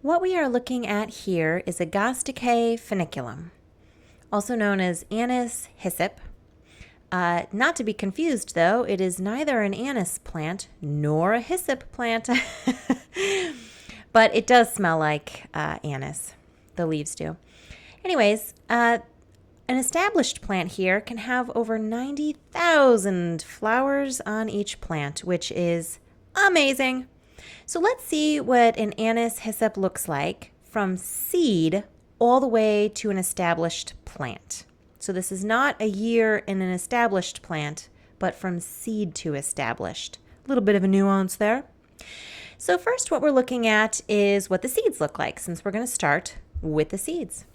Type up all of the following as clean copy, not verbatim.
What we are looking at here is Agastache foeniculum, also known as Anise Hyssop. Not to be confused, though, it is neither an anise plant nor a hyssop plant, but it does smell like anise. The leaves do. Anyways, an established plant here can have over 90,000 flowers on each plant, which is amazing. So let's see what an Anise Hyssop looks like from seed all the way to an established plant. So this is not a year in an established plant, but from seed to established. A little bit of a nuance there. So first what we're looking at is what the seeds look like, since we're going to start with the seeds.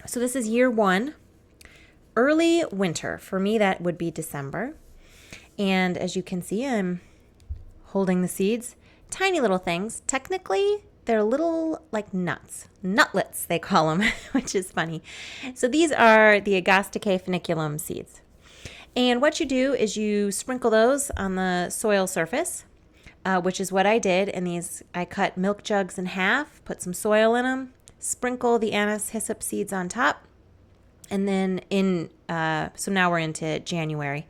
So this is year one, early winter. For me, that would be December. And as you can see, I'm holding the seeds. Tiny little things. Technically, they're little like nuts. Nutlets, they call them, which is funny. So these are the Agastache foeniculum seeds. And what you do is you sprinkle those on the soil surface, which is what I did. And these, I cut milk jugs in half, put some soil in them, sprinkle the Anise Hyssop seeds on top. And then so now we're into January,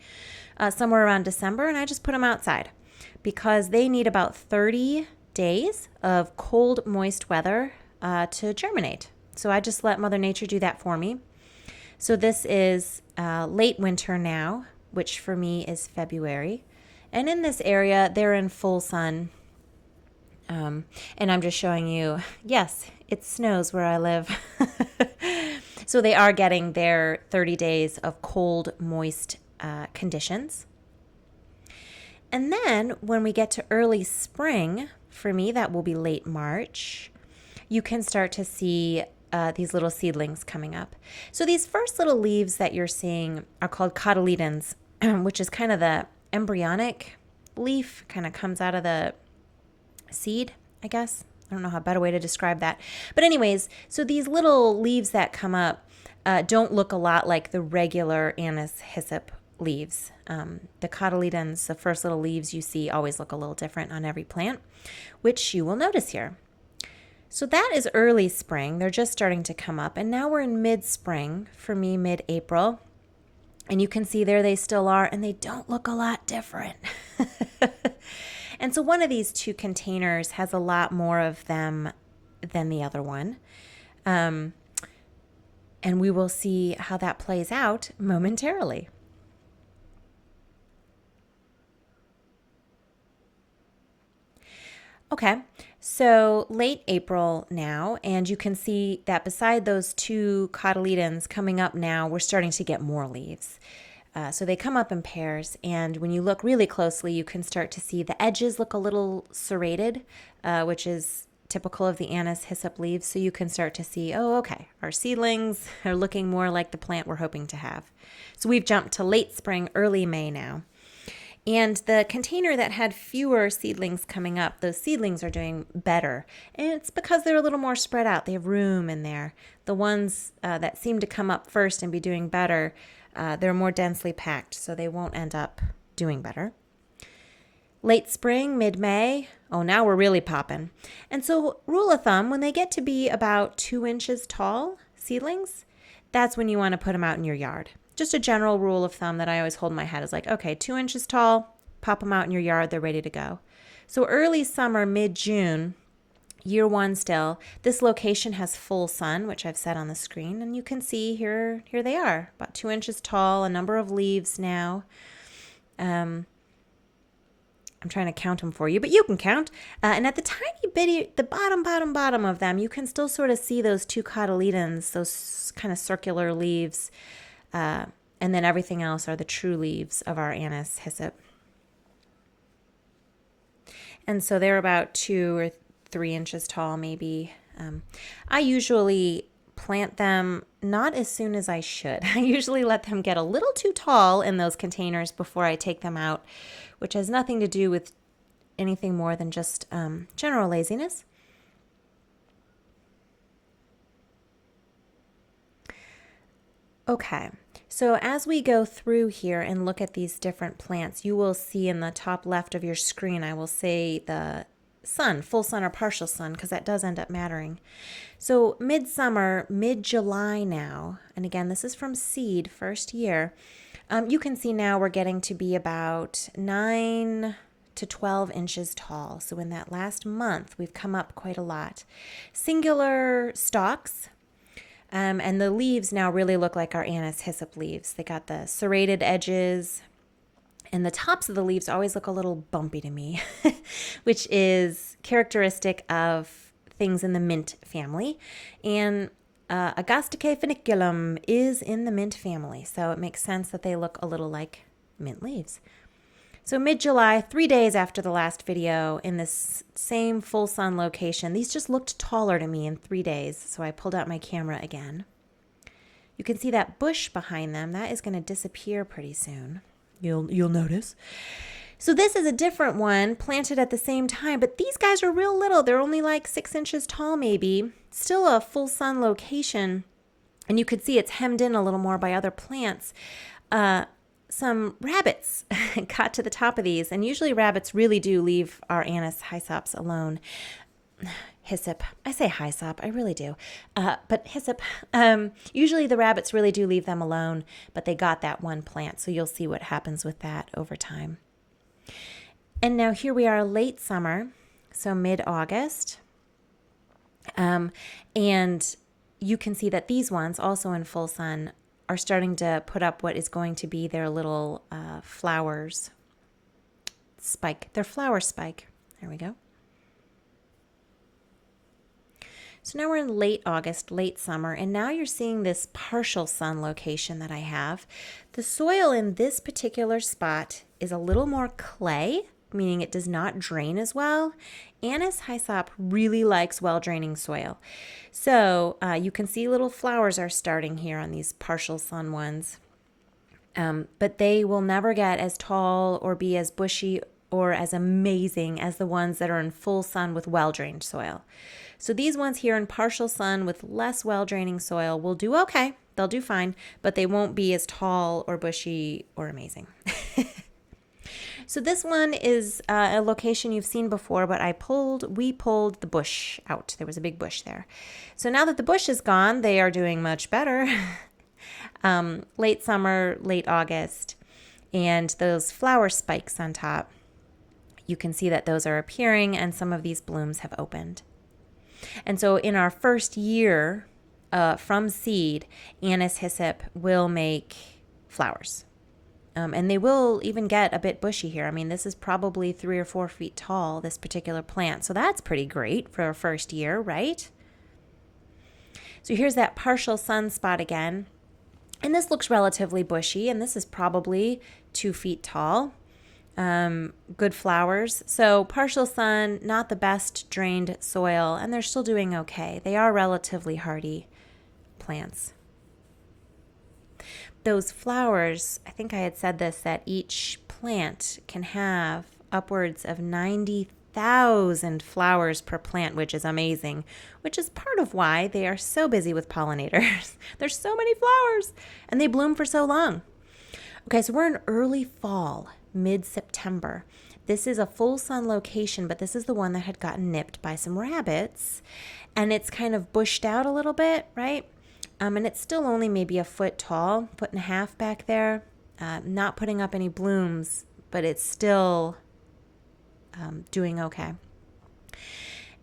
somewhere around December, and I just put them outside because they need about 30 days of cold, moist weather to germinate. So I just let Mother Nature do that for me. So this is late winter now, which for me is February. And in this area, they're in full sun. And I'm just showing you, yes, it snows where I live. So they are getting their 30 days of cold, moist conditions. And then when we get to early spring, for me, that will be late March, you can start to see these little seedlings coming up. So these first little leaves that you're seeing are called cotyledons, which is kind of the embryonic leaf, kind of comes out of the seed, I guess. I don't know how better way to describe that. But anyways, so these little leaves that come up don't look a lot like the regular Anise Hyssop leaves. The cotyledons, the first little leaves you see, always look a little different on every plant, which you will notice here. So that is early spring. They're just starting to come up. And now we're in mid-spring, for me, mid-April. And you can see there they still are, and they don't look a lot different. And so one of these two containers has a lot more of them than the other one. And we will see how that plays out momentarily. Okay, so late April now, and you can see that beside those two cotyledons coming up now, we're starting to get more leaves. So they come up in pairs, and when you look really closely, you can start to see the edges look a little serrated, which is typical of the Anise Hyssop leaves. So you can start to see, oh, okay, our seedlings are looking more like the plant we're hoping to have. So we've jumped to late spring, early May now. And the container that had fewer seedlings coming up, those seedlings are doing better. And it's because they're a little more spread out. They have room in there. The ones that seem to come up first and be doing better, they're more densely packed, so they won't end up doing better. Late spring, mid-May, oh, now we're really popping. And so rule of thumb, when they get to be about 2 inches tall, seedlings, that's when you want to put them out in your yard. Just a general rule of thumb that I always hold in my head is like, okay, 2 inches tall, pop them out in your yard, they're ready to go. So early summer, mid-June, year one still, this location has full sun, which I've set on the screen, and you can see here they are, about 2 inches tall, a number of leaves now. I'm trying to count them for you, but you can count. And at the tiny bitty, the bottom of them, you can still sort of see those two cotyledons, those kind of circular leaves. And then everything else are the true leaves of our Anise Hyssop. And so they're about 2 or 3 inches tall, maybe. I usually plant them not as soon as I should. I usually let them get a little too tall in those containers before I take them out, which has nothing to do with anything more than just general laziness. Okay, so as we go through here and look at these different plants, you will see in the top left of your screen, I will say the sun, full sun or partial sun, because that does end up mattering. So midsummer, mid-July now, and again, this is from seed, first year. You can see now we're getting to be about 9 to 12 inches tall. So in that last month, we've come up quite a lot. Singular stalks, and the leaves now really look like our Anise Hyssop leaves. They got the serrated edges, and the tops of the leaves always look a little bumpy to me, which is characteristic of things in the mint family. And Agastache foeniculum is in the mint family, so it makes sense that they look a little like mint leaves. So mid-July, 3 days after the last video, in this same full sun location, these just looked taller to me in 3 days, so I pulled out my camera again. You can see that bush behind them. That is going to disappear pretty soon. You'll notice. So this is a different one, planted at the same time, but these guys are real little. They're only like 6 inches tall maybe. Still a full sun location, and you could see it's hemmed in a little more by other plants. Some rabbits got to the top of these, and usually rabbits really do leave our Anise Hyssops alone. Hyssop. I say hyssop, I really do. But hyssop, usually the rabbits really do leave them alone, but they got that one plant, so you'll see what happens with that over time. And now here we are late summer, so mid-August. And you can see that these ones, also in full sun, are starting to put up what is going to be their little flowers spike, their flower spike. There we go. So now we're in late August, late summer, and now you're seeing this partial sun location that I have. The soil in this particular spot is a little more clay, meaning it does not drain as well. Anise Hyssop really likes well-draining soil. So you can see little flowers are starting here on these partial sun ones. But they will never get as tall or be as bushy or as amazing as the ones that are in full sun with well-drained soil. So these ones here in partial sun with less well-draining soil will do okay. They'll do fine, but they won't be as tall or bushy or amazing. So this one is a location you've seen before, but we pulled the bush out. There was a big bush there. So now that the bush is gone, they are doing much better. Late summer, late August, and those flower spikes on top, you can see that those are appearing and some of these blooms have opened. And so in our first year from seed, Anise Hyssop will make flowers. And they will even get a bit bushy here. I mean, this is probably 3 or 4 feet tall, this particular plant. So that's pretty great for our first year, right? So here's that partial sun spot again. And this looks relatively bushy, and this is probably 2 feet tall. Good flowers. So partial sun, not the best drained soil, and they're still doing okay. They are relatively hardy plants. Those flowers, I think I had said this, that each plant can have upwards of 90,000 flowers per plant, which is amazing, which is part of why they are so busy with pollinators. There's so many flowers, and they bloom for so long. Okay, so we're in early fall, mid-September. This is a full sun location, but this is the one that had gotten nipped by some rabbits, and it's kind of bushed out a little bit, right? And it's still only maybe a foot tall, 1.5 feet back there, not putting up any blooms, but it's still doing okay.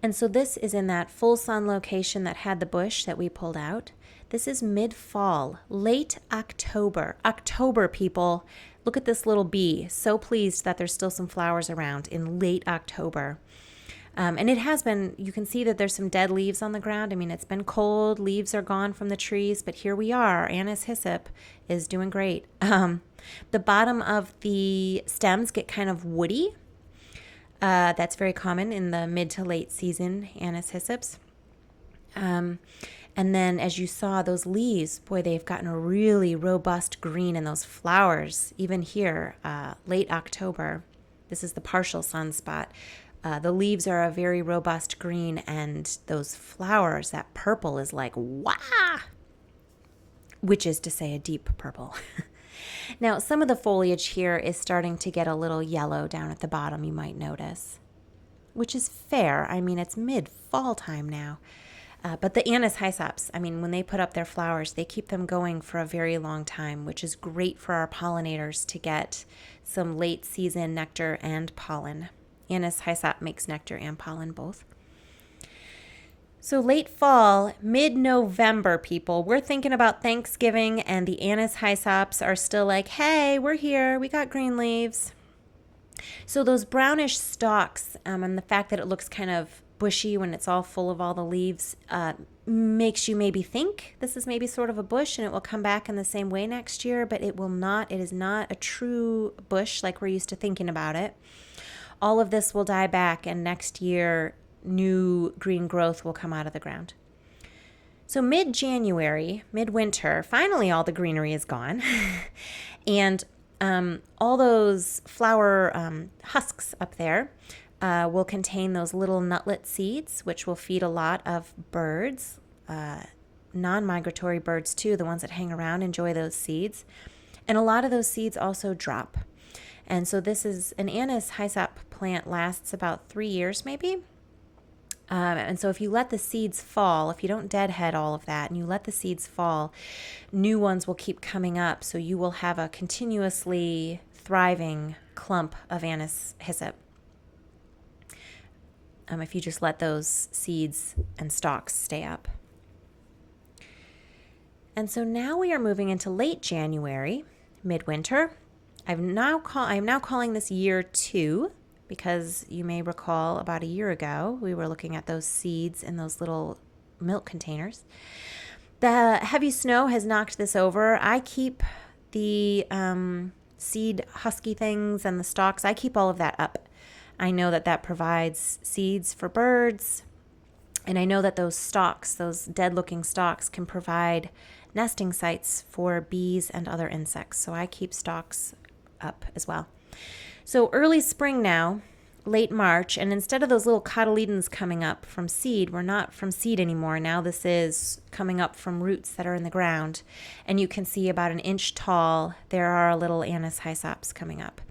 And so this is in that full sun location that had the bush that we pulled out. This is mid-fall, late October. October, people. Look at this little bee. So pleased that there's still some flowers around in late October. And it has been, you can see that there's some dead leaves on the ground. I mean, it's been cold, leaves are gone from the trees, but here we are. Anise Hyssop is doing great. The bottom of the stems get kind of woody. That's very common in the mid to late season Anise Hyssops. And then as you saw, those leaves, boy, they've gotten a really robust green, and those flowers, even here, late October. This is the partial sunspot. The leaves are a very robust green, and those flowers, that purple is like, wah! Which is to say a deep purple. Now, some of the foliage here is starting to get a little yellow down at the bottom, you might notice. which is fair. I mean, it's mid-fall time now. But the Anise Hyssops, I mean, when they put up their flowers, they keep them going for a very long time, which is great for our pollinators to get some late season nectar and pollen. Anise Hyssop makes nectar and pollen both. So late fall, mid-November, people, we're thinking about Thanksgiving, and the Anise Hyssops are still like, hey, we're here, we got green leaves. So those brownish stalks, and the fact that it looks kind of bushy when it's all full of all the leaves, makes you maybe think this is maybe sort of a bush and it will come back in the same way next year, but it will not. It is not a true bush like we're used to thinking about it. All of this will die back, and next year new green growth will come out of the ground. So mid-January, midwinter, finally all the greenery is gone. And all those flower husks up there will contain those little nutlet seeds, which will feed a lot of birds, non-migratory birds too, the ones that hang around enjoy those seeds. And a lot of those seeds also drop. And so this is an Anise Hyssop plant, lasts about 3 years maybe. And so if you let the seeds fall, if you don't deadhead all of that and you let the seeds fall, new ones will keep coming up. So you will have a continuously thriving clump of Anise Hyssop. If you just let those seeds and stalks stay up. And so now we are moving into late January, midwinter. I am now calling this year 2, because you may recall about a year ago, we were looking at those seeds in those little milk containers. The heavy snow has knocked this over. I keep the seed husky things and the stalks, I keep all of that up. I know that that provides seeds for birds, and I know that those stalks, those dead-looking stalks, can provide nesting sites for bees and other insects. So I keep stalks up as well. So early spring now, late March, and instead of those little cotyledons coming up from seed, we're not from seed anymore. Now this is coming up from roots that are in the ground. And you can see about 1 inch tall, there are little Anise Hyssops coming up.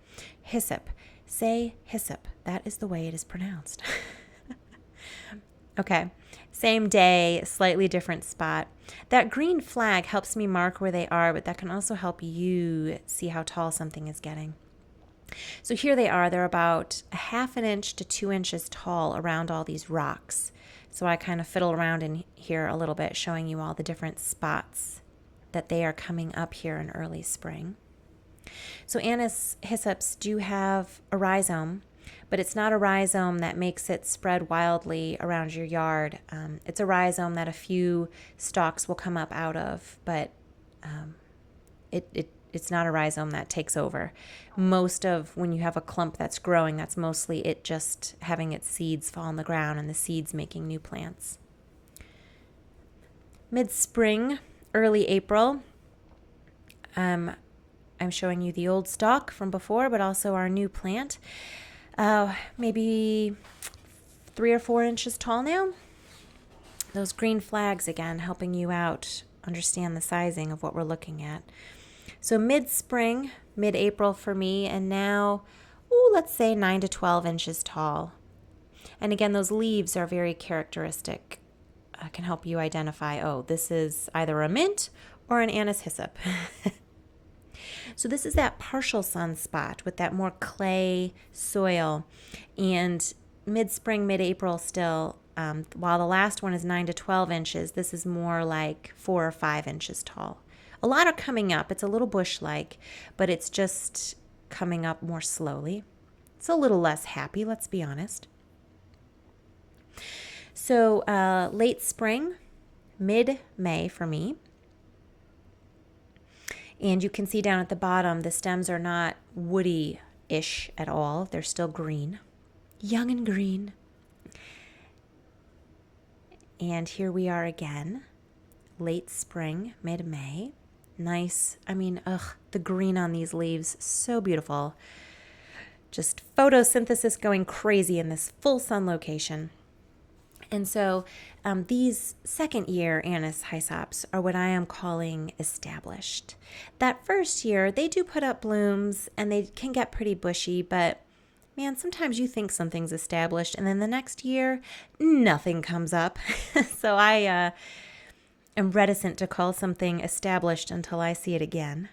Hyssop. Say hyssop. That is the way it is pronounced. Okay. Same day, slightly different spot. That green flag helps me mark where they are, but that can also help you see how tall something is getting. So here they are. They're about 1/2 inch to 2 inches tall around all these rocks. So I kind of fiddle around in here a little bit, showing you all the different spots that they are coming up here in early spring. So Anise Hyssops do have a rhizome, but it's not a rhizome that makes it spread wildly around your yard. It's a rhizome that a few stalks will come up out of, but it's not a rhizome that takes over. Most of when you have a clump that's growing, that's mostly it just having its seeds fall on the ground and the seeds making new plants. Mid-spring, early April, I'm showing you the old stalk from before, but also our new plant. Maybe 3 or 4 inches tall now. Those green flags again, helping you out understand the sizing of what we're looking at. So mid-spring, mid-April for me, and now, let's say 9 to 12 inches tall. And again, those leaves are very characteristic. Can help you identify, this is either a mint or an Anise Hyssop. So this is that partial sunspot with that more clay soil. And mid-spring, mid-April still, while the last one is 9 to 12 inches, this is more like 4 or 5 inches tall. A lot are coming up. It's a little bush-like, but it's just coming up more slowly. It's a little less happy, let's be honest. So late spring, mid-May for me. And you can see down at the bottom, the stems are not woody-ish at all. They're still green, young and green. And here we are again, late spring, mid-May. Nice. The green on these leaves, so beautiful. Just photosynthesis going crazy in this full sun location. And so these second year Anise Hyssops are what I am calling established. That first year, they do put up blooms and they can get pretty bushy, but man, sometimes you think something's established and then the next year, nothing comes up. So I am reticent to call something established until I see it again.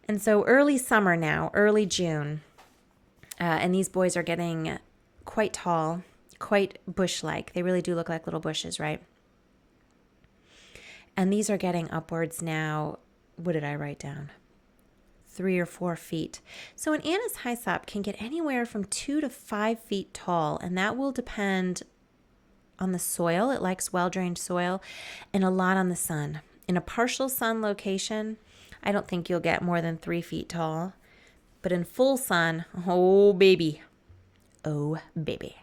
And so early summer now, early June, and these boys are getting quite tall, quite bush-like. They really do look like little bushes, right? And these are getting upwards now. What did I write down? 3 or 4 feet. So an Anise Hyssop can get anywhere from 2 to 5 feet tall, and that will depend on the soil. It likes well-drained soil, and a lot on the sun. In a partial sun location, I don't think you'll get more than 3 feet tall. But in full sun, oh baby. Oh baby.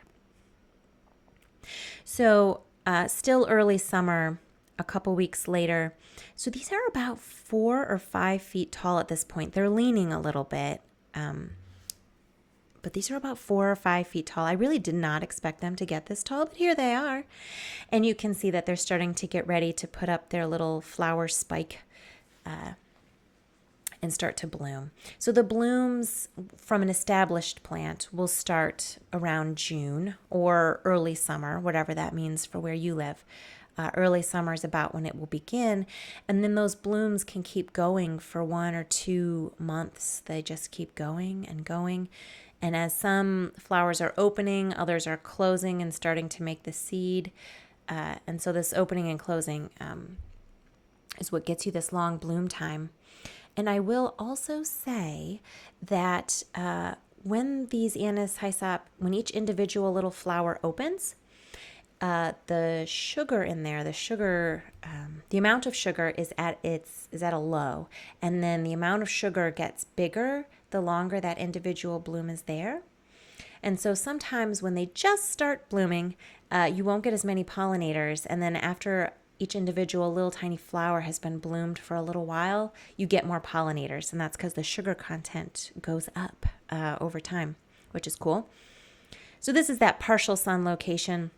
So still early summer, a couple weeks later. So these are about 4 or 5 feet tall at this point. They're leaning a little bit, but these are about 4 or 5 feet tall. I really did not expect them to get this tall, but here they are. And you can see that they're starting to get ready to put up their little flower spike and start to bloom. So the blooms from an established plant will start around June or early summer, whatever that means for where you live. Early summer is about when it will begin, and then those blooms can keep going for 1 or 2 months. They just keep going and going, and as some flowers are opening, others are closing and starting to make the seed, and so this opening and closing is what gets you this long bloom time. And I will also say that when these Anise Hyssop, when each individual little flower opens, the sugar in there, the amount of sugar is at a low, and then the amount of sugar gets bigger the longer that individual bloom is there. And so sometimes when they just start blooming, you won't get as many pollinators, and then after each individual little tiny flower has been bloomed for a little while, you get more pollinators, and that's because the sugar content goes up over time, which is cool. So this is that partial sun location.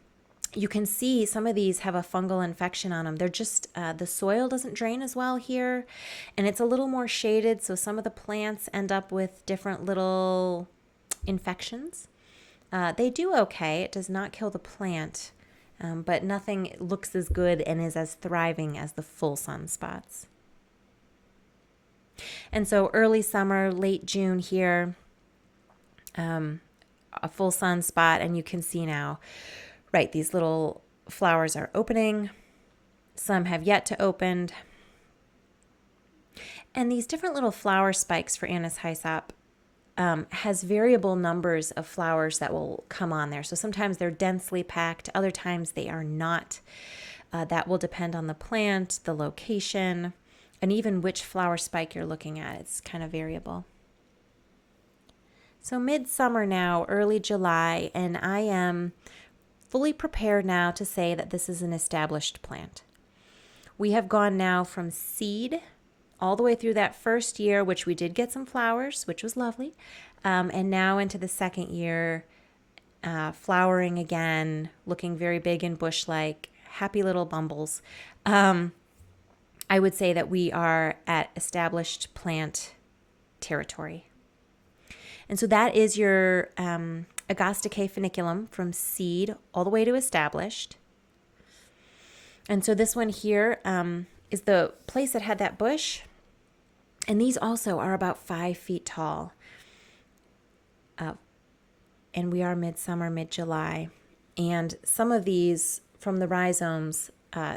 You can see some of these have a fungal infection on them. They're just, the soil doesn't drain as well here, and it's a little more shaded, so some of the plants end up with different little infections. They do okay. It does not kill the plant, but nothing looks as good and is as thriving as the full sun spots. And so early summer, late June here, a full sun spot, and you can see now, right, these little flowers are opening. Some have yet to open. And these different little flower spikes for Anise Hyssop has variable numbers of flowers that will come on there. So sometimes they're densely packed, other times they are not. That will depend on the plant, the location, and even which flower spike you're looking at. It's kind of variable. So midsummer now, early July, and I am fully prepared now to say that this is an established plant. We have gone now from seed all the way through that first year, which we did get some flowers, which was lovely, and now into the second year, flowering again, looking very big and bush-like, happy little bumbles. I would say that we are at established plant territory. And so that is your Agastache foeniculum from seed all the way to established. And so this one here is the place that had that bush. And these also are about 5 feet tall. And we are midsummer, mid-July. And some of these from the rhizomes,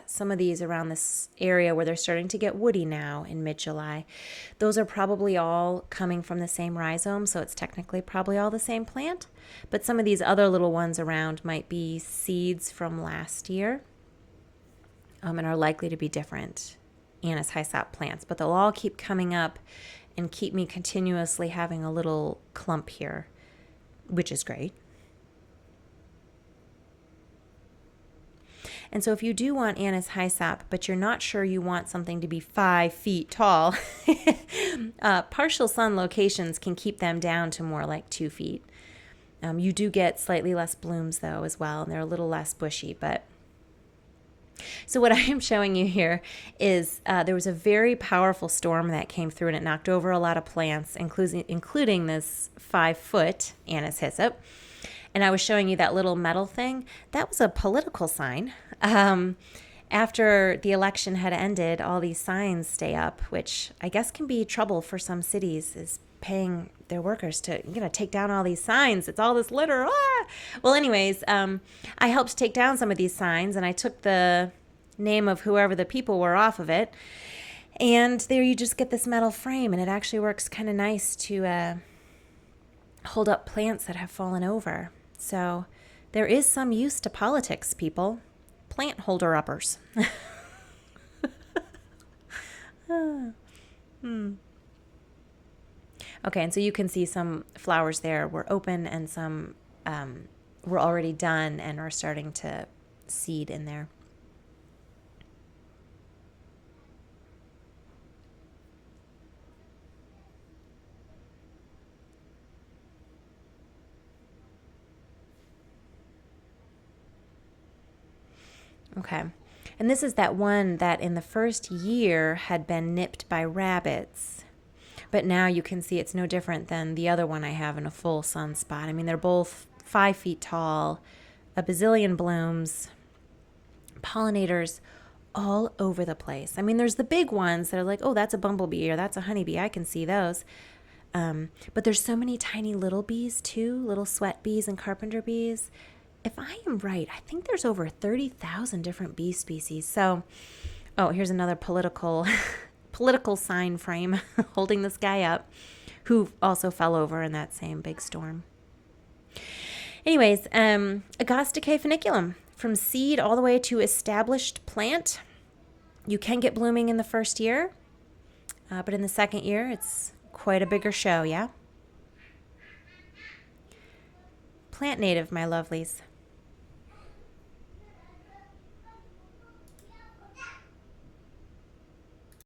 some of these around this area where they're starting to get woody now in mid-July, those are probably all coming from the same rhizome, so it's technically probably all the same plant. But some of these other little ones around might be seeds from last year and are likely to be different Anise Hyssop plants. But they'll all keep coming up and keep me continuously having a little clump here, which is great. And so if you do want Anise Hyssop, but you're not sure you want something to be 5 feet tall, partial sun locations can keep them down to more like 2 feet. You do get slightly less blooms, though, as well, and they're a little less bushy. But So what I am showing you here is there was a very powerful storm that came through and it knocked over a lot of plants, including this 5-foot Anise Hyssop. And I was showing you that little metal thing. That was a political sign. After the election had ended, all these signs stay up, which I guess can be trouble for some cities, is paying their workers to, take down all these signs. It's all this litter. Ah! Well, anyways, I helped take down some of these signs, and I took the name of whoever the people were off of it. And there you just get this metal frame, and it actually works kind of nice to hold up plants that have fallen over. So there is some use to politics, people. Plant holder-uppers. Okay, and so you can see some flowers there were open and some were already done and are starting to seed in there. Okay, and this is that one that in the first year had been nipped by rabbits. But now you can see it's no different than the other one I have in a full sunspot. I mean, they're both 5 feet tall, a bazillion blooms, pollinators all over the place. I mean, there's the big ones that are like, oh, that's a bumblebee or that's a honeybee. I can see those. But there's so many tiny little bees too, little sweat bees and carpenter bees. If I am right, I think there's over 30,000 different bee species. So, oh, here's another political sign frame holding this guy up who also fell over in that same big storm. Anyways, Agastache foeniculum, from seed all the way to established plant. You can get blooming in the first year, but in the second year, it's quite a bigger show, yeah? Plant native, my lovelies.